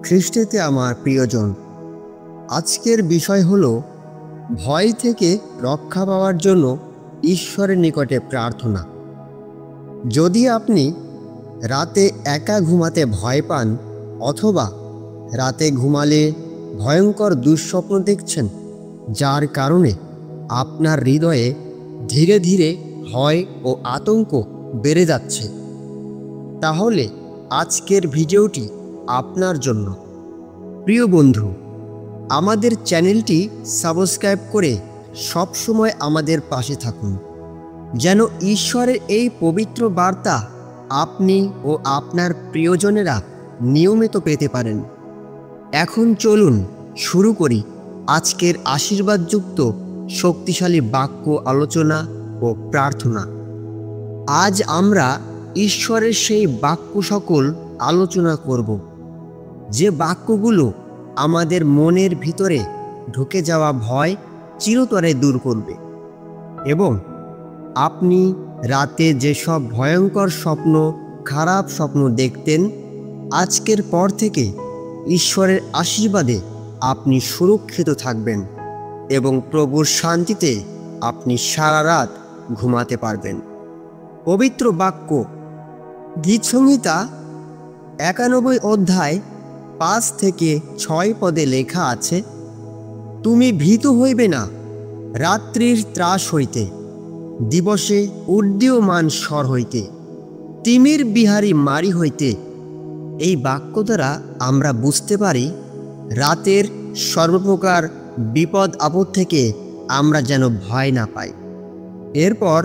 খ্রিস্টেতে আমার প্রিয়জন, আজকের বিষয় হলো ভয় থেকে রক্ষা পাওয়ার জন্য ঈশ্বরের নিকটে প্রার্থনা। যদি আপনি রাতে একা ঘুমাতে ভয় পান অথবা রাতে ঘুমালে ভয়ঙ্কর দুঃস্বপ্ন দেখছেন, যার কারণে আপনার হৃদয়ে ধীরে ধীরে ভয় ও আতঙ্ক বেড়ে যাচ্ছে, তাহলে আজকের ভিডিওটি আপনার জন্য। প্রিয় বন্ধু, আমাদের চ্যানেলটি সাবস্ক্রাইব করে সবসময় আমাদের পাশে থাকুন, যেন ঈশ্বরের এই পবিত্র বার্তা আপনি ও আপনার প্রিয়জনেরা নিয়মিত পেতে পারেন। এখন চলুন শুরু করি আজকের আশীর্বাদযুক্ত শক্তিশালী বাক্য আলোচনা ও প্রার্থনা। আজ আমরা ঈশ্বরের সেই বাক্য সকল আলোচনা করব, যে বাক্যগুলো আমাদের মনের ভিতরে ঢুকে যাওয়া ভয় চিরতরে দূর করবে এবং আপনি রাতে যেসব ভয়ঙ্কর স্বপ্ন, খারাপ স্বপ্ন দেখতেন, আজকের পর থেকে ঈশ্বরের আশীর্বাদে আপনি সুরক্ষিত থাকবেন এবং প্রভুর শান্তিতে আপনি সারা রাত ঘুমাতে পারবেন। পবিত্র বাক্য গীতসংহিতা 91 অধ্যায় 5 থেকে 6 পদে লেখা আছে, তুমি ভীত হইবে না রাত্রির ত্রাস হইতে, দিবসে উড্ডীয়মান স্বর হইতে, তিমির বিহারী মারি হইতে। এই বাক্য দ্বারা আমরা বুঝতে পারি রাতের সর্বপ্রকার বিপদ আপদ থেকে আমরা যেন ভয় না পাই। এরপর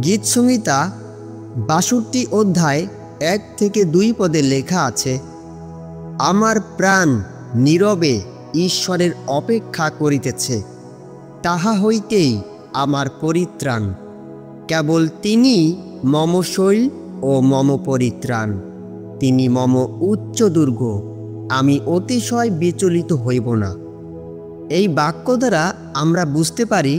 গীতসংহিতা 62 অধ্যায় 1 থেকে 2 পদে লেখা আছে, আমার প্রাণ নীরবে ঈশ্বরের অপেক্ষা করিতেছে, তাহা হইতেই আমার পরিত্রাণ, কেবল তিনি মম শৈল ও মম পরিত্রাণ, তিনি মম উচ্চ দুর্গ, আমি অতিশয় বিচলিত হইব না। এই বাক্য দ্বারা আমরা বুঝতে পারি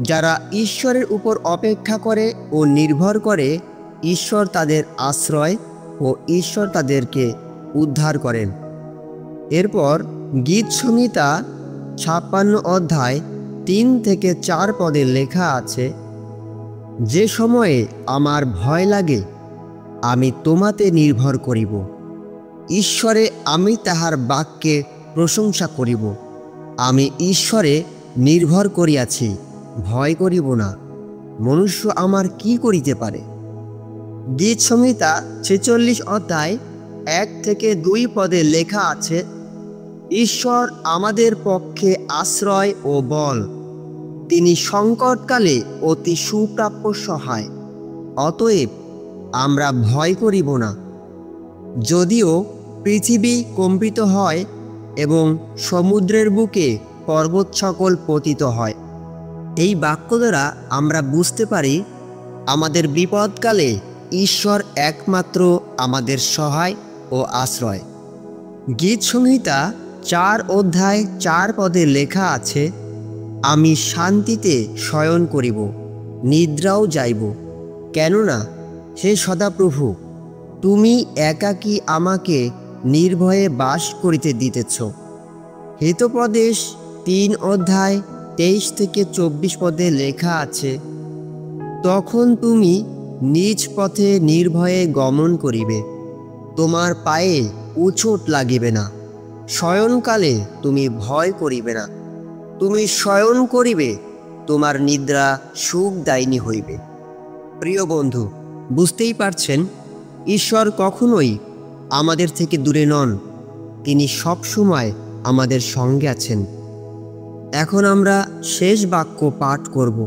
যারা ঈশ্বরের উপর অপেক্ষা করে ও নির্ভর করে, ঈশ্বর তাদের আশ্রয় ও ঈশ্বর তাদেরকে উদ্ধার করেন। এরপর গীতসংহিতা 56 অধ্যায় 3 থেকে 4 পদে লেখা আছে, যে সময়ে আমার ভয় লাগে আমি তোমাতে নির্ভর করিব, ঈশ্বরে আমি তাহার বাক্যে প্রশংসা করিব। আমি ঈশ্বরে নির্ভর করিয়াছি, ভয় করিব না। মনুষ্য আমার কি করিতে পারে? গীতসংহিতা 46 অধ্যায় 1 থেকে 2 পদে লেখা আছে, ঈশ্বর আমাদের পক্ষে আশ্রয় ও বল, তিনি সংকটকালে অতি সুপ্রাপ্য সহায়, অতএব আমরা ভয় করিব না। যদিও পৃথিবী কম্পিত হয় এবং সমুদ্রের বুকে পর্বত সকল পতিত হয়। এই বাক্য দ্বারা আমরা বুঝতে পারি আমাদের বিপদকালে ঈশ্বর একমাত্র আমাদের সহায় ও আশ্রয়। গীতসংহিতা 4 অধ্যায় 4 পদে লেখা আছে, আমি শান্তিতে শয়ন করিব, নিদ্রাও যাইব, কেননা হে সদাপ্রভু, তুমি একাকী আমাকে নির্ভয়ে বাস করিতে দিতেছ। হিতোপদেশ 3 অধ্যায় 23 থেকে 24 পদে লেখা আছে, তখন তুমি নিজ পথে নির্ভয়ে গমন করিবে, তোমার পায়ে উচোট লাগিবে না, শয়নকালে তুমি ভয় করিবে না, তুমি শয়ন করিবে, তোমার নিদ্রা সুখদায়িনী হইবে। প্রিয় বন্ধু, বুঝতেই পারছেন ঈশ্বর কখনোই আমাদের থেকে দূরে নন, তিনি সব সময় আমাদের সঙ্গে আছেন। এখন আমরা শেষ বাক্য পাঠ করব।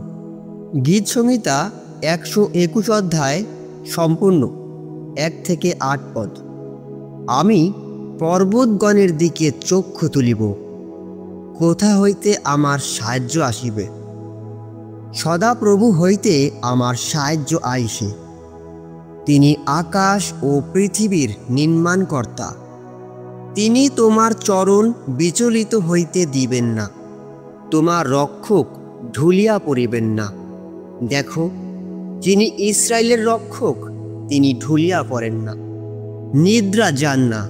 গীতসংহিতা 121 অধ্যায় সম্পূর্ণ 1 থেকে 8 পদ। আমি পর্বতগণের দিকে চক্ষু তুলিব, কোথা হইতে আমার সাহায্য আসিবে? সদাপ্রভু হইতে আমার সাহায্য আইসে। তিনি আকাশ ও পৃথিবীর নির্মাণকর্তা, তিনি তোমার চরণ বিচলিত হইতে দিবেন না, তোমার রক্ষক ঢুলিয়া পড়িবেন না। দেখো, যিনি ইসরায়েলের রক্ষক তিনি ঢুলিয়া পড়েন না, নিদ্রা যান না,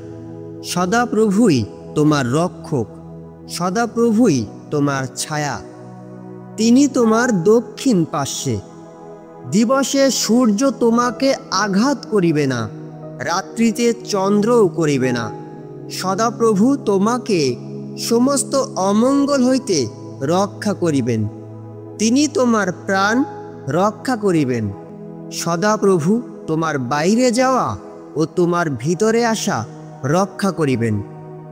সদাপ্রভুই তোমার রক্ষক, সদাপ্রভুই তোমার ছায়া। তিনি তোমার দক্ষিণ পার্শ্বে। দিবসে সূর্য তোমাকে আঘাত করিবে না, রাত্রিতে চন্দ্রও করিবে না। সদাপ্রভু তোমাকে সমস্ত অমঙ্গল হইতে রক্ষা করিবেন। তিনি তোমার প্রাণ রক্ষা করিবেন। সদাপ্রভু তোমার বাইরে যাওয়া ও তোমার ভিতরে আসা রক্ষা করিবেন,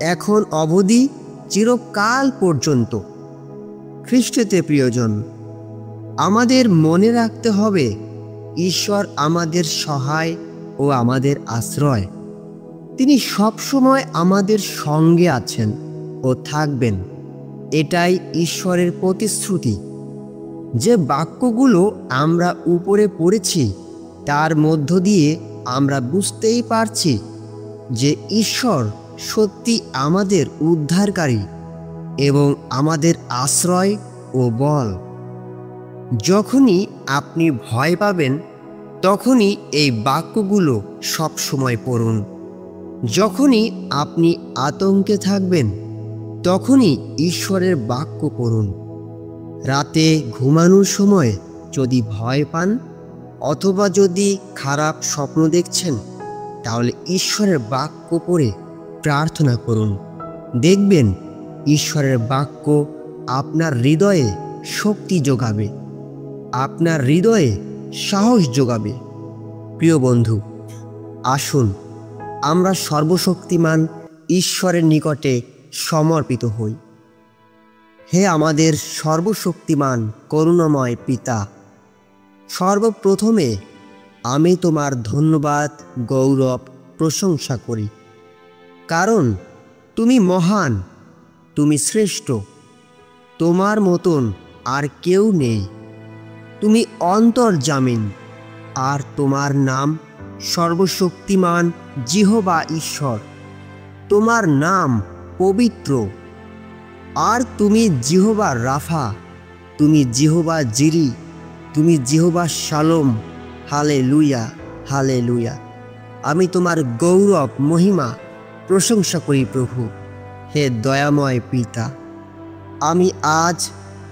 এখন অবধি চিরকাল পর্যন্ত। খ্রিস্টতে প্রিয়জন, আমাদের মনে রাখতে হবে ঈশ্বর আমাদের সহায় ও আমাদের আশ্রয়। তিনি সবসময় আমাদের সঙ্গে আছেন ও থাকবেন। এটাই ঈশ্বরের প্রতিশ্রুতি। যে বাক্যগুলো আমরা উপরে পড়েছি তার মধ্য দিয়ে আমরা বুঝতেই পারছি যে ঈশ্বর সত্যি আমাদের উদ্ধারকারী এবং আমাদের আশ্রয় ও বল। যখনই আপনি ভয় পাবেন তখনই এই বাক্যগুলো সবসময় পড়ুন। যখনই আপনি আতঙ্কে থাকবেন তখনই ঈশ্বরের বাক্য পড়ুন। রাতে ঘুমানোর সময় যদি ভয় পান অথবা যদি খারাপ স্বপ্ন দেখছেন, তাহলে ঈশ্বরের বাক্য পড়ে প্রার্থনা করুন। দেখবেন ঈশ্বরের বাক্য আপনার হৃদয়ে শক্তি যোগাবে, আপনার হৃদয়ে সাহস যোগাবে। প্রিয় বন্ধু, আসুন আমরা সর্বশক্তিমান ঈশ্বরের নিকটে সমর্পিত হই। হে আমাদের সর্বশক্তিমান করুণাময় পিতা, সর্বপ্রথমে আমি তোমার ধন্যবাদ, গৌরব, প্রশংসা করি, কারণ তুমি মহান, তুমি শ্রেষ্ঠ। তোমার মতন আর কেউ নেই। তুমি অন্তর্যামিন, আর তোমার নাম সর্বশক্তিমান জিহোবা ঈশ্বর। তোমার নাম পবিত্র, আর তুমি জিহোবা রাফা, তুমি জিহোবা জিরি, তুমি জিহোবা শালোম। Hallelujah, hallelujah. আমি তোমার গৌরব, মহিমা, প্রশংসা করি প্রভু। হে দয়াময় পিতা, আমি আজ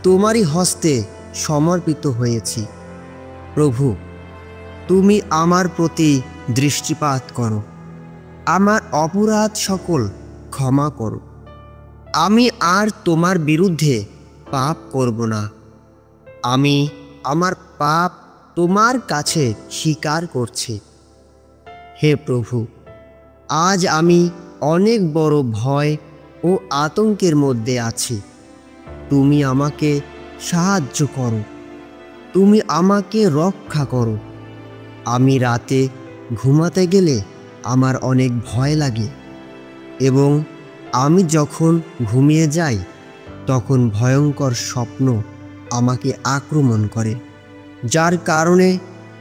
তোমারই হস্তে সমর্পিত হয়েছি। প্রভু, তুমি আমার প্রতি দৃষ্টিপাত করো, আমার অপরাধ সকল ক্ষমা করো। আমি আর তোমার বিরুদ্ধে পাপ করব না। আমি আমার পাপ তোমার কাছে স্বীকার করছি। হে প্রভু, আজ আমি অনেক বড় ভয় ও আতঙ্কের মধ্যে আছি। তুমি আমাকে সাহায্য করো, তুমি আমাকে রক্ষা করো। আমি রাতে ঘুমাতে গেলে আমার অনেক ভয় লাগে, এবং আমি যখন ঘুমিয়ে যাই তখন ভয়ঙ্কর স্বপ্ন আমাকে আক্রমণ করে, যার কারণে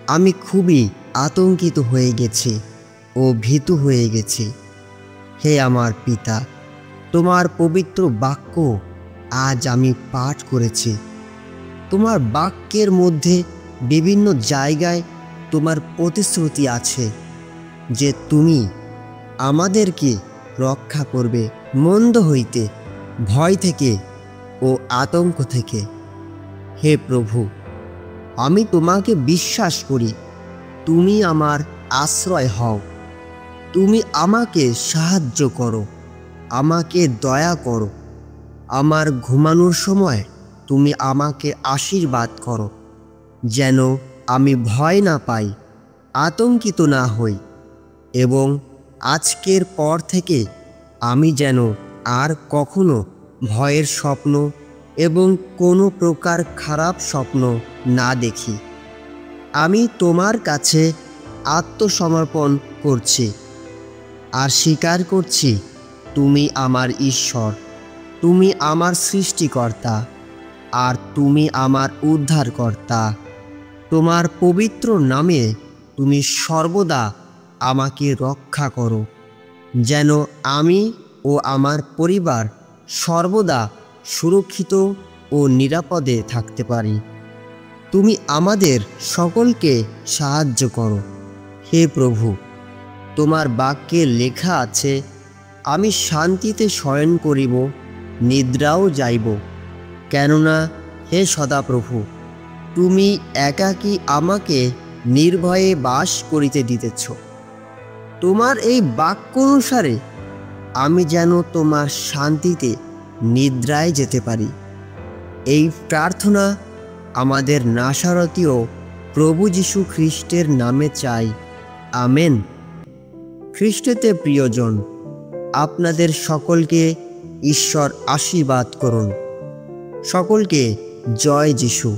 আমি খুবই আতঙ্কিত হয়ে গেছি ও ভীতু হয়ে গেছি। হে আমার পিতা, তোমার পবিত্র বাক্য আজ আমি পাঠ করেছি। তোমার বাক্যের মধ্যে বিভিন্ন জায়গায় তোমার প্রতিশ্রুতি আছে যে তুমি আমাদেরকে রক্ষা করবে মন্দ হইতে, ভয় থেকে ও আতঙ্ক থেকে। হে প্রভু, আমি তোমাকে বিশ্বাস করি। তুমি আমার আশ্রয় হও। তুমি আমাকে সাহায্য করো, আমাকে দয়া করো। আমার ঘুমানোর সময় তুমি আমাকে আশীর্বাদ করো, যেন আমি ভয় না পাই, আতঙ্কিত না হই, এবং আজকের পর থেকে আমি যেন আর কখনো ভয়ের স্বপ্ন এবং কোনো প্রকার খারাপ স্বপ্ন না দেখি। আমি তোমার কাছে আত্মসমর্পণ করছি আর স্বীকার করছি তুমি আমার ঈশ্বর, তুমি আমার সৃষ্টিকর্তা, আর তুমি আমার উদ্ধারকর্তা। তোমার পবিত্র নামে তুমি সর্বদা আমাকে রক্ষা করো, যেন আমি ও আমার পরিবার সর্বদা সুরক্ষিত ও নিরাপদে থাকতে পারি। তুমি আমাদের সকলকে সাহায্য করো। হে প্রভু, তোমার বাক্যে লেখা আছে, আমি শান্তিতে শয়ন করিব, নিদ্রাও যাইব। কেননা হে সদাপ্রভু, তুমি একাকী আমাকে নির্ভয়ে বাস করিতে দিতেছ। তোমার এই বাক্য অনুসারে আমি যেন তোমার শান্তিতে নিদ্রায় যেতে পারি। এই প্রার্থনা আমাদের নাসারতীয় প্রভু যীশু খ্রিস্টের নামে চাই, আমেন। খ্রিস্টেতে প্রিয়জন, আপনাদের সকলকে ঈশ্বর আশীর্বাদ করুন। সকলকে জয় যীশু।